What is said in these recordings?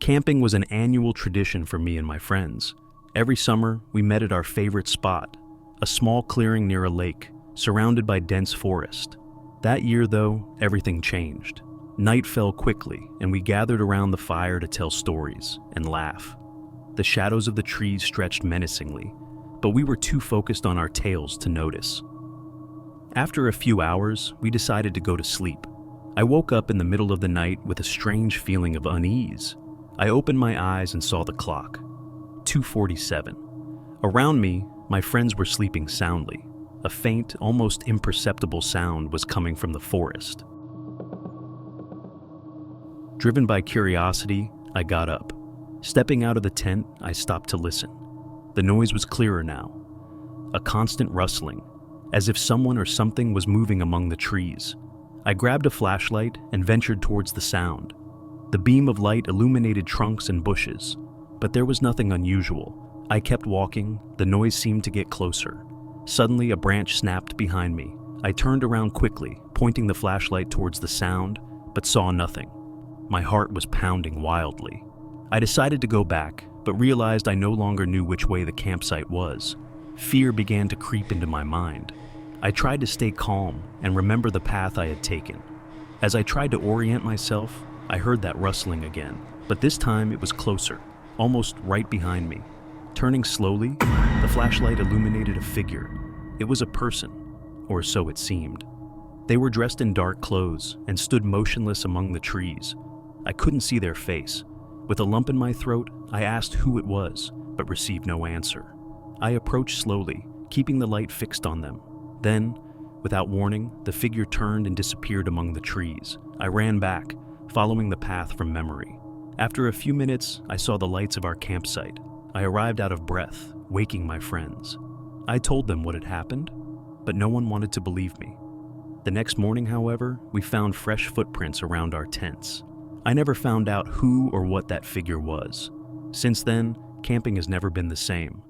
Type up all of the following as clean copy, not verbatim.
Camping was an annual tradition for me and my friends. Every summer, we met at our favorite spot, a small clearing near a lake, surrounded by dense forest. That year, though, everything changed. Night fell quickly, and we gathered around the fire to tell stories and laugh. The shadows of the trees stretched menacingly, but we were too focused on our tales to notice. After a few hours, we decided to go to sleep. I woke up in the middle of the night with a strange feeling of unease. I opened my eyes and saw the clock. 2:47. Around me, my friends were sleeping soundly. A faint, almost imperceptible sound was coming from the forest. Driven by curiosity, I got up. Stepping out of the tent, I stopped to listen. The noise was clearer now. A constant rustling, as if someone or something was moving among the trees. I grabbed a flashlight and ventured towards the sound. The beam of light illuminated trunks and bushes, but there was nothing unusual. I kept walking, the noise seemed to get closer. Suddenly, a branch snapped behind me. I turned around quickly, pointing the flashlight towards the sound, but saw nothing. My heart was pounding wildly. I decided to go back, but realized I no longer knew which way the campsite was. Fear began to creep into my mind. I tried to stay calm and remember the path I had taken. As I tried to orient myself, I heard that rustling again, but this time it was closer, almost right behind me. Turning slowly, the flashlight illuminated a figure. It was a person, or so it seemed. They were dressed in dark clothes and stood motionless among the trees. I couldn't see their face. With a lump in my throat, I asked who it was, but received no answer. I approached slowly, keeping the light fixed on them. Then, without warning, the figure turned and disappeared among the trees. I ran back, following the path from memory. After a few minutes, I saw the lights of our campsite. I arrived out of breath, waking my friends. I told them what had happened, but no one wanted to believe me. The next morning, however, we found fresh footprints around our tents. I never found out who or what that figure was. Since then, camping has never been the same.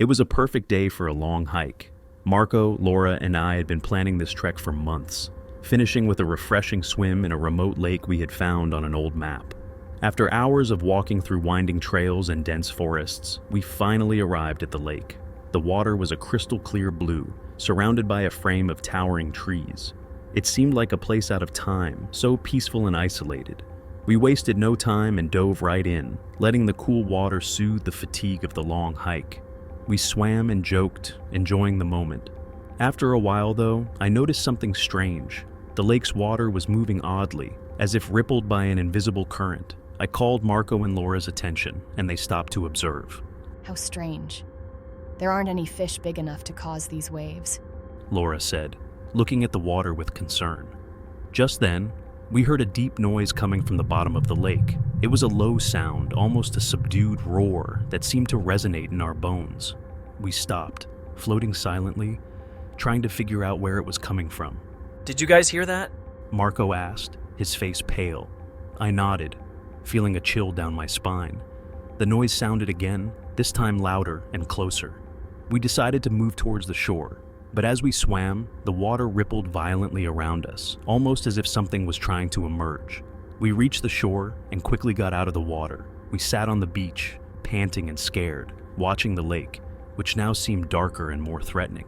It was a perfect day for a long hike. Marco, Laura, and I had been planning this trek for months, finishing with a refreshing swim in a remote lake we had found on an old map. After hours of walking through winding trails and dense forests, we finally arrived at the lake. The water was a crystal clear blue, surrounded by a frame of towering trees. It seemed like a place out of time, so peaceful and isolated. We wasted no time and dove right in, letting the cool water soothe the fatigue of the long hike. We swam and joked, enjoying the moment. After a while, though, I noticed something strange. The lake's water was moving oddly, as if rippled by an invisible current. I called Marco and Laura's attention, and they stopped to observe. How strange. There aren't any fish big enough to cause these waves, Laura said, looking at the water with concern. Just then, we heard a deep noise coming from the bottom of the lake. It was a low sound, almost a subdued roar that seemed to resonate in our bones. We stopped, floating silently, trying to figure out where it was coming from. Did you guys hear that? Marco asked, his face pale. I nodded, feeling a chill down my spine. The noise sounded again, this time louder and closer. We decided to move towards the shore, but as we swam, the water rippled violently around us, almost as if something was trying to emerge. We reached the shore and quickly got out of the water. We sat on the beach, panting and scared, watching the lake, which now seemed darker and more threatening.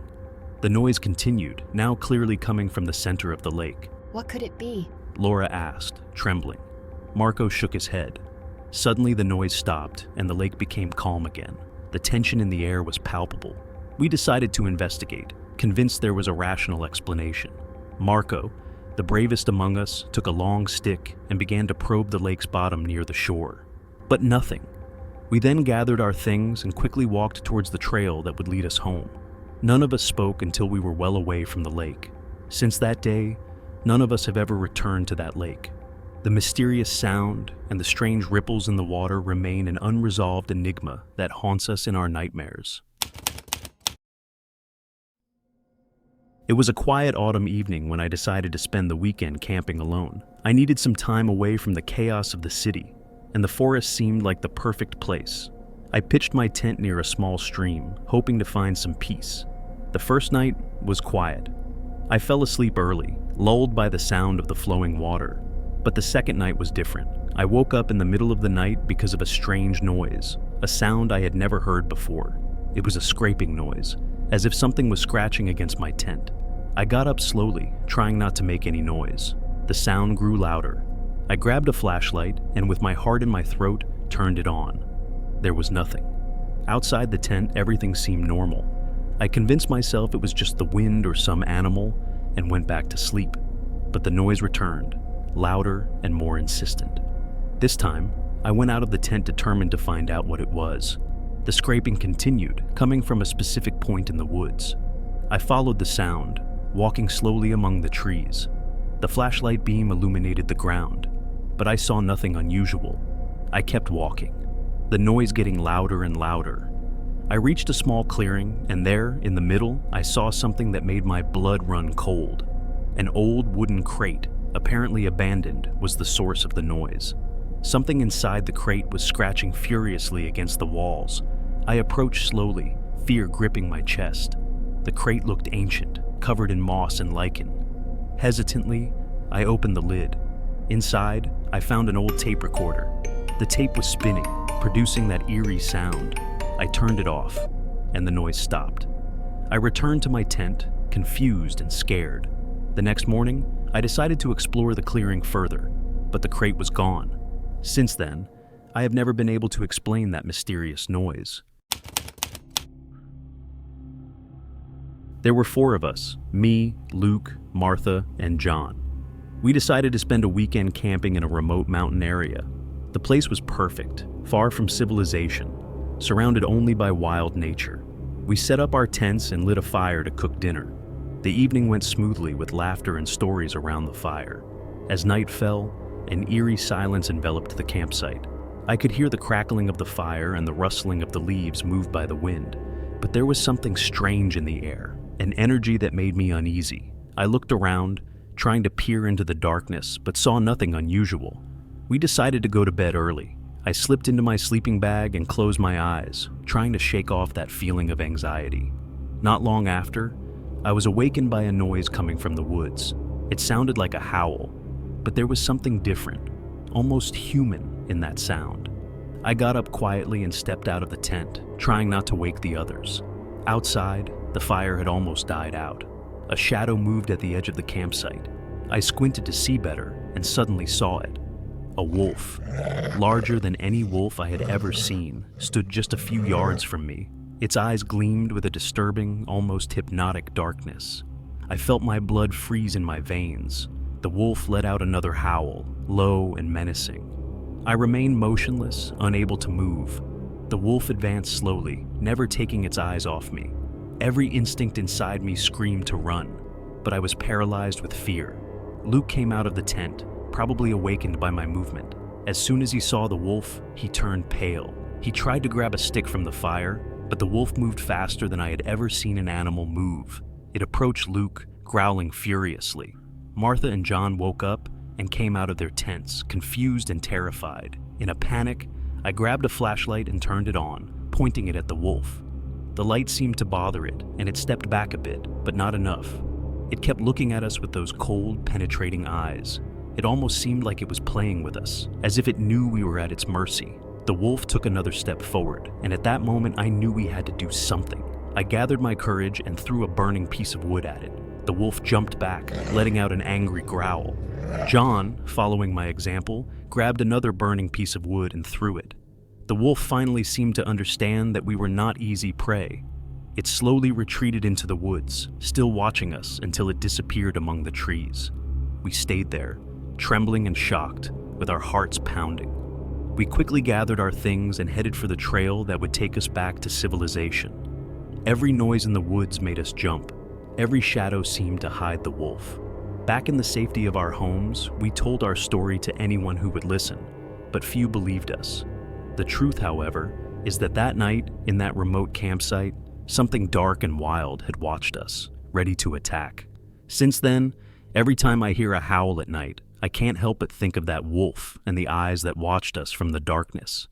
The noise continued, now clearly coming from the center of the lake. What could it be? Laura asked, trembling. Marco shook his head. Suddenly the noise stopped and the lake became calm again. The tension in the air was palpable. We decided to investigate, convinced there was a rational explanation. Marco, the bravest among us, took a long stick and began to probe the lake's bottom near the shore. But nothing. We then gathered our things and quickly walked towards the trail that would lead us home. None of us spoke until we were well away from the lake. Since that day, none of us have ever returned to that lake. The mysterious sound and the strange ripples in the water remain an unresolved enigma that haunts us in our nightmares. It was a quiet autumn evening when I decided to spend the weekend camping alone. I needed some time away from the chaos of the city, and the forest seemed like the perfect place. I pitched my tent near a small stream, hoping to find some peace. The first night was quiet. I fell asleep early, lulled by the sound of the flowing water. But the second night was different. I woke up in the middle of the night because of a strange noise, a sound I had never heard before. It was a scraping noise, as if something was scratching against my tent. I got up slowly, trying not to make any noise. The sound grew louder. I grabbed a flashlight and, with my heart in my throat, turned it on. There was nothing. Outside the tent, everything seemed normal. I convinced myself it was just the wind or some animal and went back to sleep. But the noise returned, louder and more insistent. This time, I went out of the tent determined to find out what it was. The scraping continued, coming from a specific point in the woods. I followed the sound, walking slowly among the trees. The flashlight beam illuminated the ground, but I saw nothing unusual. I kept walking, the noise getting louder and louder. I reached a small clearing, and there, in the middle, I saw something that made my blood run cold. An old wooden crate, apparently abandoned, was the source of the noise. Something inside the crate was scratching furiously against the walls. I approached slowly, fear gripping my chest. The crate looked ancient, covered in moss and lichen. Hesitantly, I opened the lid. Inside, I found an old tape recorder. The tape was spinning, producing that eerie sound. I turned it off, and the noise stopped. I returned to my tent, confused and scared. The next morning, I decided to explore the clearing further, but the crate was gone. Since then, I have never been able to explain that mysterious noise. There were 4 of us, me, Luke, Martha, and John. We decided to spend a weekend camping in a remote mountain area. The place was perfect, far from civilization, surrounded only by wild nature. We set up our tents and lit a fire to cook dinner. The evening went smoothly with laughter and stories around the fire. As night fell, an eerie silence enveloped the campsite. I could hear the crackling of the fire and the rustling of the leaves moved by the wind, but there was something strange in the air, an energy that made me uneasy. I looked around, trying to peer into the darkness, but saw nothing unusual. We decided to go to bed early. I slipped into my sleeping bag and closed my eyes, trying to shake off that feeling of anxiety. Not long after, I was awakened by a noise coming from the woods. It sounded like a howl, but there was something different, almost human, in that sound. I got up quietly and stepped out of the tent, trying not to wake the others. Outside, the fire had almost died out. A shadow moved at the edge of the campsite. I squinted to see better and suddenly saw it. A wolf, larger than any wolf I had ever seen, stood just a few yards from me. Its eyes gleamed with a disturbing, almost hypnotic darkness. I felt my blood freeze in my veins. The wolf let out another howl, low and menacing. I remained motionless, unable to move. The wolf advanced slowly, never taking its eyes off me. Every instinct inside me screamed to run, but I was paralyzed with fear. Luke came out of the tent, probably awakened by my movement. As soon as he saw the wolf, he turned pale. He tried to grab a stick from the fire, but the wolf moved faster than I had ever seen an animal move. It approached Luke, growling furiously. Martha and John woke up and came out of their tents, confused and terrified. In a panic, I grabbed a flashlight and turned it on, pointing it at the wolf. The light seemed to bother it, and it stepped back a bit, but not enough. It kept looking at us with those cold, penetrating eyes. It almost seemed like it was playing with us, as if it knew we were at its mercy. The wolf took another step forward, and at that moment I knew we had to do something. I gathered my courage and threw a burning piece of wood at it. The wolf jumped back, letting out an angry growl. John, following my example, grabbed another burning piece of wood and threw it. The wolf finally seemed to understand that we were not easy prey. It slowly retreated into the woods, still watching us until it disappeared among the trees. We stayed there, trembling and shocked, with our hearts pounding. We quickly gathered our things and headed for the trail that would take us back to civilization. Every noise in the woods made us jump. Every shadow seemed to hide the wolf. Back in the safety of our homes, we told our story to anyone who would listen, but few believed us. The truth, however, is that that night, in that remote campsite, something dark and wild had watched us, ready to attack. Since then, every time I hear a howl at night, I can't help but think of that wolf and the eyes that watched us from the darkness.